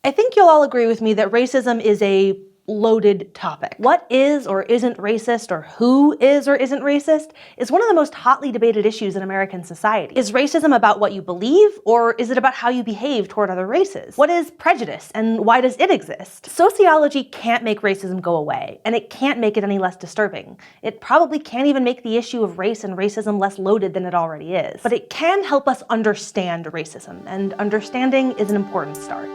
I think you'll all agree with me that racism is a loaded topic. What is or isn't racist, or who is or isn't racist, is one of the most hotly debated issues in American society. Is racism about what you believe, or is it about how you behave toward other races? What is prejudice, and why does it exist? Sociology can't make racism go away, and it can't make it any less disturbing. It probably can't even make the issue of race and racism less loaded than it already is. But it can help us understand racism, and understanding is an important start.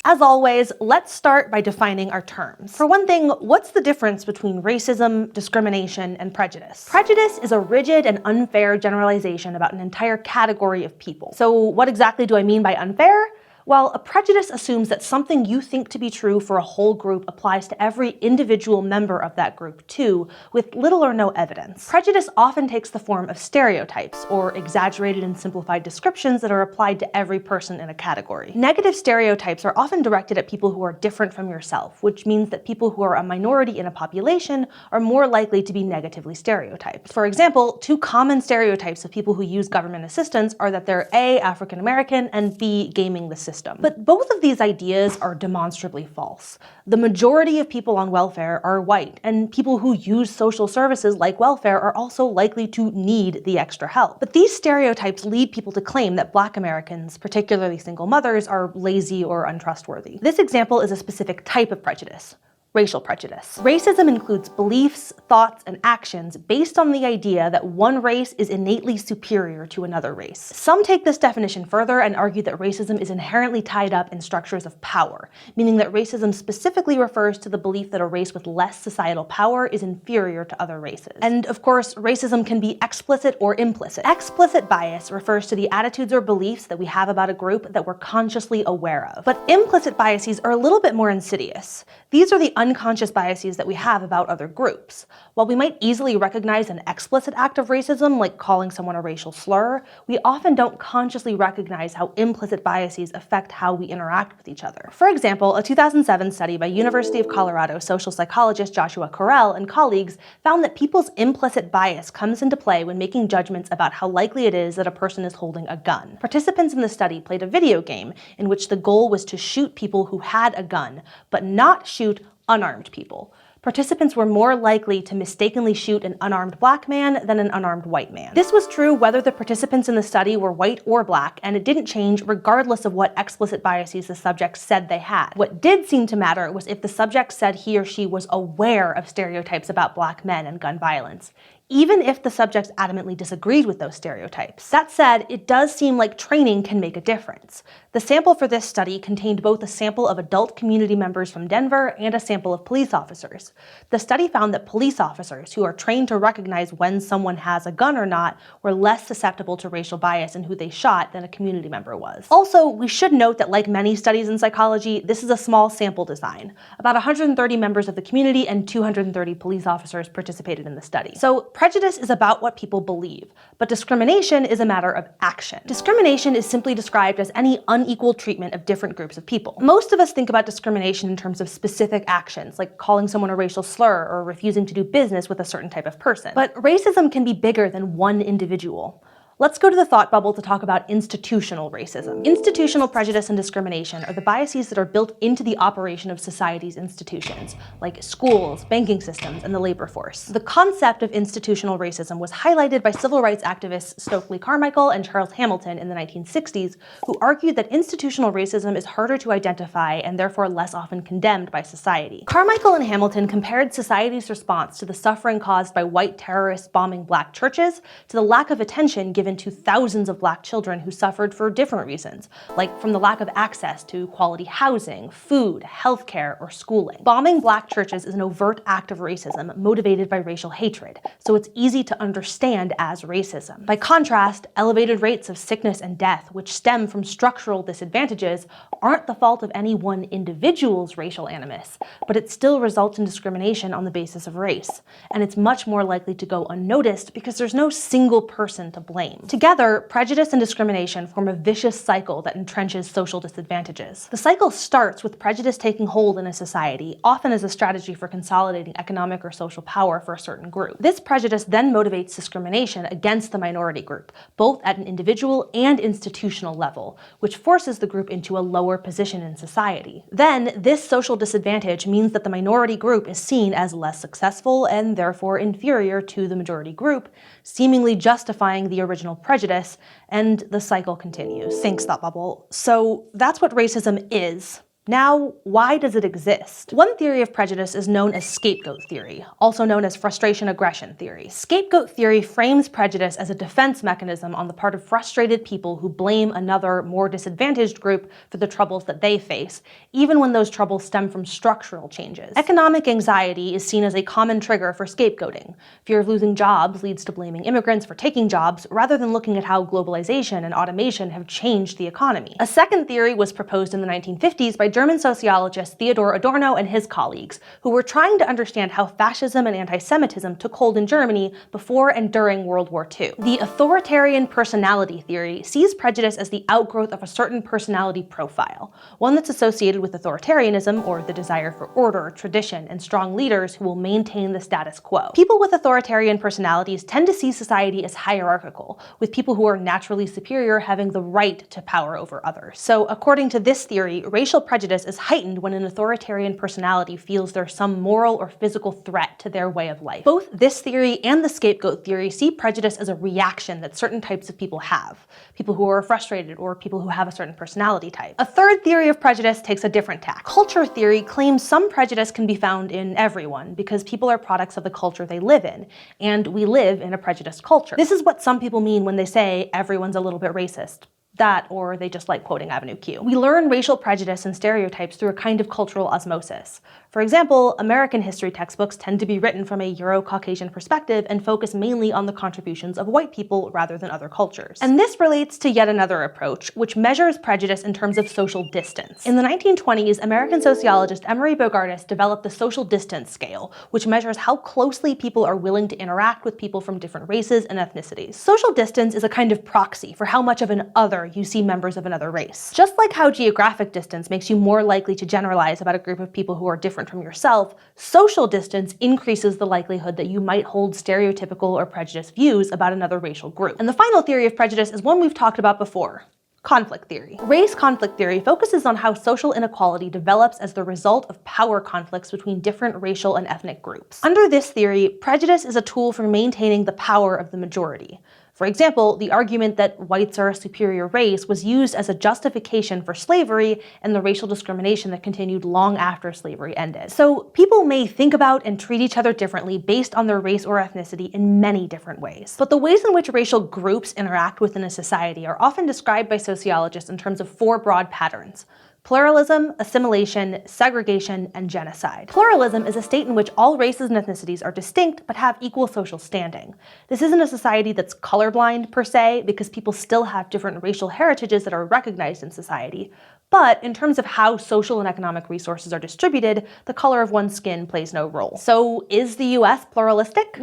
As always, let's start by defining our terms. For one thing, what's the difference between racism, discrimination, and prejudice? Prejudice is a rigid and unfair generalization about an entire category of people. So what exactly do I mean by unfair? Well, a prejudice assumes that something you think to be true for a whole group applies to every individual member of that group too, with little or no evidence. Prejudice often takes the form of stereotypes, or exaggerated and simplified descriptions that are applied to every person in a category. Negative stereotypes are often directed at people who are different from yourself, which means that people who are a minority in a population are more likely to be negatively stereotyped. For example, two common stereotypes of people who use government assistance are that they're A, African American, and B, gaming the system. But both of these ideas are demonstrably false. The majority of people on welfare are white, and people who use social services like welfare are also likely to need the extra help. But these stereotypes lead people to claim that Black Americans, particularly single mothers, are lazy or untrustworthy. This example is a specific type of prejudice. Racial prejudice. Racism includes beliefs, thoughts, and actions based on the idea that one race is innately superior to another race. Some take this definition further and argue that racism is inherently tied up in structures of power, meaning that racism specifically refers to the belief that a race with less societal power is inferior to other races. And of course, racism can be explicit or implicit. Explicit bias refers to the attitudes or beliefs that we have about a group that we're consciously aware of. But implicit biases are a little bit more insidious. These are the unconscious biases that we have about other groups. While we might easily recognize an explicit act of racism, like calling someone a racial slur, we often don't consciously recognize how implicit biases affect how we interact with each other. For example, a 2007 study by University of Colorado social psychologist Joshua Correll and colleagues found that people's implicit bias comes into play when making judgments about how likely it is that a person is holding a gun. Participants in the study played a video game in which the goal was to shoot people who had a gun, but not shoot unarmed people. Participants were more likely to mistakenly shoot an unarmed Black man than an unarmed white man. This was true whether the participants in the study were white or Black, and it didn't change regardless of what explicit biases the subjects said they had. What did seem to matter was if the subject said he or she was aware of stereotypes about Black men and gun violence, even if the subjects adamantly disagreed with those stereotypes. That said, it does seem like training can make a difference. The sample for this study contained both a sample of adult community members from Denver and a sample of police officers. The study found that police officers, who are trained to recognize when someone has a gun or not, were less susceptible to racial bias in who they shot than a community member was. Also, we should note that like many studies in psychology, this is a small sample design. About 130 members of the community and 230 police officers participated in the study. So prejudice is about what people believe, but discrimination is a matter of action. Discrimination is simply described as any unequal treatment of different groups of people. Most of us think about discrimination in terms of specific actions, like calling someone a racial slur or refusing to do business with a certain type of person. But racism can be bigger than one individual. Let's go to the thought bubble to talk about institutional racism. Institutional prejudice and discrimination are the biases that are built into the operation of society's institutions, like schools, banking systems, and the labor force. The concept of institutional racism was highlighted by civil rights activists Stokely Carmichael and Charles Hamilton in the 1960s, who argued that institutional racism is harder to identify and therefore less often condemned by society. Carmichael and Hamilton compared society's response to the suffering caused by white terrorists bombing Black churches to the lack of attention given to thousands of Black children who suffered for different reasons, like from the lack of access to quality housing, food, healthcare, or schooling. Bombing Black churches is an overt act of racism motivated by racial hatred, so it's easy to understand as racism. By contrast, elevated rates of sickness and death, which stem from structural disadvantages, aren't the fault of any one individual's racial animus, but it still results in discrimination on the basis of race, and it's much more likely to go unnoticed because there's no single person to blame. same. Together, prejudice and discrimination form a vicious cycle that entrenches social disadvantages. The cycle starts with prejudice taking hold in a society, often as a strategy for consolidating economic or social power for a certain group. This prejudice then motivates discrimination against the minority group, both at an individual and institutional level, which forces the group into a lower position in society. Then, this social disadvantage means that the minority group is seen as less successful and therefore inferior to the majority group, seemingly justifying the original prejudice, and the cycle continues. Thanks, Thought Bubble. So that's what racism is. Now, why does it exist? One theory of prejudice is known as scapegoat theory, also known as frustration-aggression theory. Scapegoat theory frames prejudice as a defense mechanism on the part of frustrated people who blame another, more disadvantaged group for the troubles that they face, even when those troubles stem from structural changes. Economic anxiety is seen as a common trigger for scapegoating. Fear of losing jobs leads to blaming immigrants for taking jobs, rather than looking at how globalization and automation have changed the economy. A second theory was proposed in the 1950s by German sociologist Theodor Adorno and his colleagues, who were trying to understand how fascism and anti-Semitism took hold in Germany before and during World War II. The authoritarian personality theory sees prejudice as the outgrowth of a certain personality profile, one that's associated with authoritarianism, or the desire for order, tradition, and strong leaders who will maintain the status quo. People with authoritarian personalities tend to see society as hierarchical, with people who are naturally superior having the right to power over others. So, according to this theory, racial prejudice is heightened when an authoritarian personality feels there's some moral or physical threat to their way of life. Both this theory and the scapegoat theory see prejudice as a reaction that certain types of people have, people who are frustrated or people who have a certain personality type. A third theory of prejudice takes a different tack. Culture theory claims some prejudice can be found in everyone because people are products of the culture they live in, and we live in a prejudiced culture. This is what some people mean when they say everyone's a little bit racist. That, or they just like quoting Avenue Q. We learn racial prejudice and stereotypes through a kind of cultural osmosis. For example, American history textbooks tend to be written from a Euro-Caucasian perspective and focus mainly on the contributions of white people rather than other cultures. And this relates to yet another approach, which measures prejudice in terms of social distance. In the 1920s, American sociologist Emery Bogardus developed the social distance scale, which measures how closely people are willing to interact with people from different races and ethnicities. Social distance is a kind of proxy for how much of an other you see members of another race. Just like how geographic distance makes you more likely to generalize about a group of people who are different from yourself, social distance increases the likelihood that you might hold stereotypical or prejudiced views about another racial group. And the final theory of prejudice is one we've talked about before: conflict theory. Race conflict theory focuses on how social inequality develops as the result of power conflicts between different racial and ethnic groups. Under this theory, prejudice is a tool for maintaining the power of the majority. For example, the argument that whites are a superior race was used as a justification for slavery and the racial discrimination that continued long after slavery ended. So people may think about and treat each other differently based on their race or ethnicity in many different ways. But the ways in which racial groups interact within a society are often described by sociologists in terms of four broad patterns: pluralism, assimilation, segregation, and genocide. Pluralism is a state in which all races and ethnicities are distinct but have equal social standing. This isn't a society that's colorblind per se, because people still have different racial heritages that are recognized in society. But in terms of how social and economic resources are distributed, the color of one's skin plays no role. So is the US pluralistic?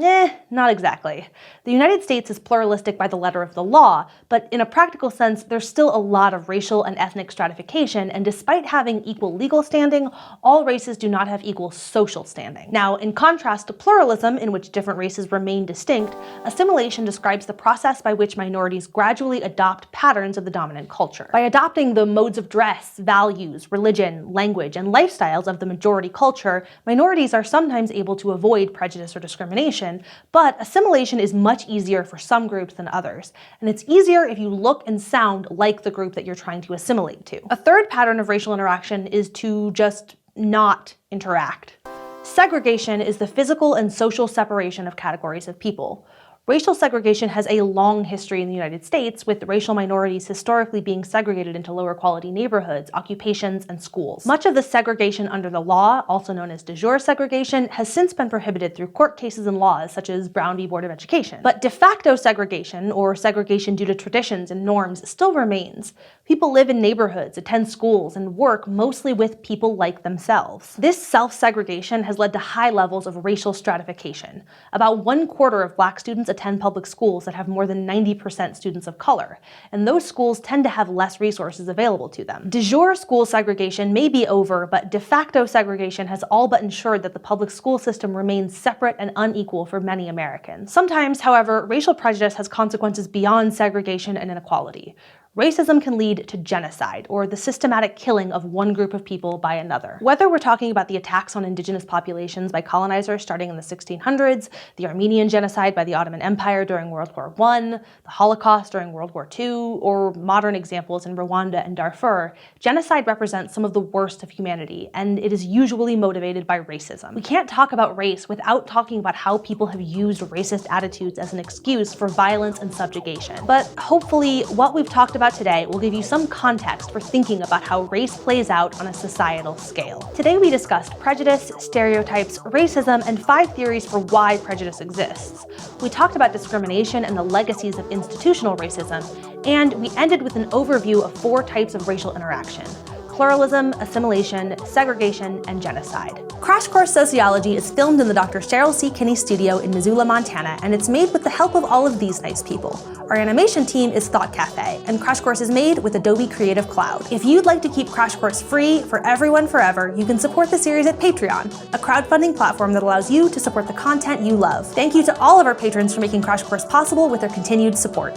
Not exactly. The United States is pluralistic by the letter of the law, but in a practical sense, there's still a lot of racial and ethnic stratification, and despite having equal legal standing, all races do not have equal social standing. Now, in contrast to pluralism, in which different races remain distinct, assimilation describes the process by which minorities gradually adopt patterns of the dominant culture. By adopting the modes of dress, values, religion, language, and lifestyles of the majority culture, minorities are sometimes able to avoid prejudice or discrimination, but assimilation is much easier for some groups than others, and it's easier if you look and sound like the group that you're trying to assimilate to. A third pattern of racial interaction is to just not interact. Segregation is the physical and social separation of categories of people. Racial segregation has a long history in the United States, with racial minorities historically being segregated into lower quality neighborhoods, occupations, and schools. Much of the segregation under the law, also known as de jure segregation, has since been prohibited through court cases and laws such as Brown v. Board of Education. But de facto segregation, or segregation due to traditions and norms, still remains. People live in neighborhoods, attend schools, and work mostly with people like themselves. This self-segregation has led to high levels of racial stratification. About 1/4 of Black students attend public schools that have more than 90% students of color, and those schools tend to have less resources available to them. De jure school segregation may be over, but de facto segregation has all but ensured that the public school system remains separate and unequal for many Americans. Sometimes, however, racial prejudice has consequences beyond segregation and inequality. Racism can lead to genocide, or the systematic killing of one group of people by another. Whether we're talking about the attacks on indigenous populations by colonizers starting in the 1600s, the Armenian genocide by the Ottoman Empire during World War I, the Holocaust during World War II, or modern examples in Rwanda and Darfur, genocide represents some of the worst of humanity, and it is usually motivated by racism. We can't talk about race without talking about how people have used racist attitudes as an excuse for violence and subjugation. But hopefully, what we've talked about today will give you some context for thinking about how race plays out on a societal scale. Today we discussed prejudice, stereotypes, racism, and 5 theories for why prejudice exists. We talked about discrimination and the legacies of institutional racism, and we ended with an overview of 4 types of racial interaction: pluralism, assimilation, segregation, and genocide. Crash Course Sociology is filmed in the Dr. Cheryl C. Kinney studio in Missoula, Montana, and it's made with the help of all of these nice people. Our animation team is Thought Cafe, and Crash Course is made with Adobe Creative Cloud. If you'd like to keep Crash Course free for everyone forever, you can support the series at Patreon, a crowdfunding platform that allows you to support the content you love. Thank you to all of our patrons for making Crash Course possible with their continued support.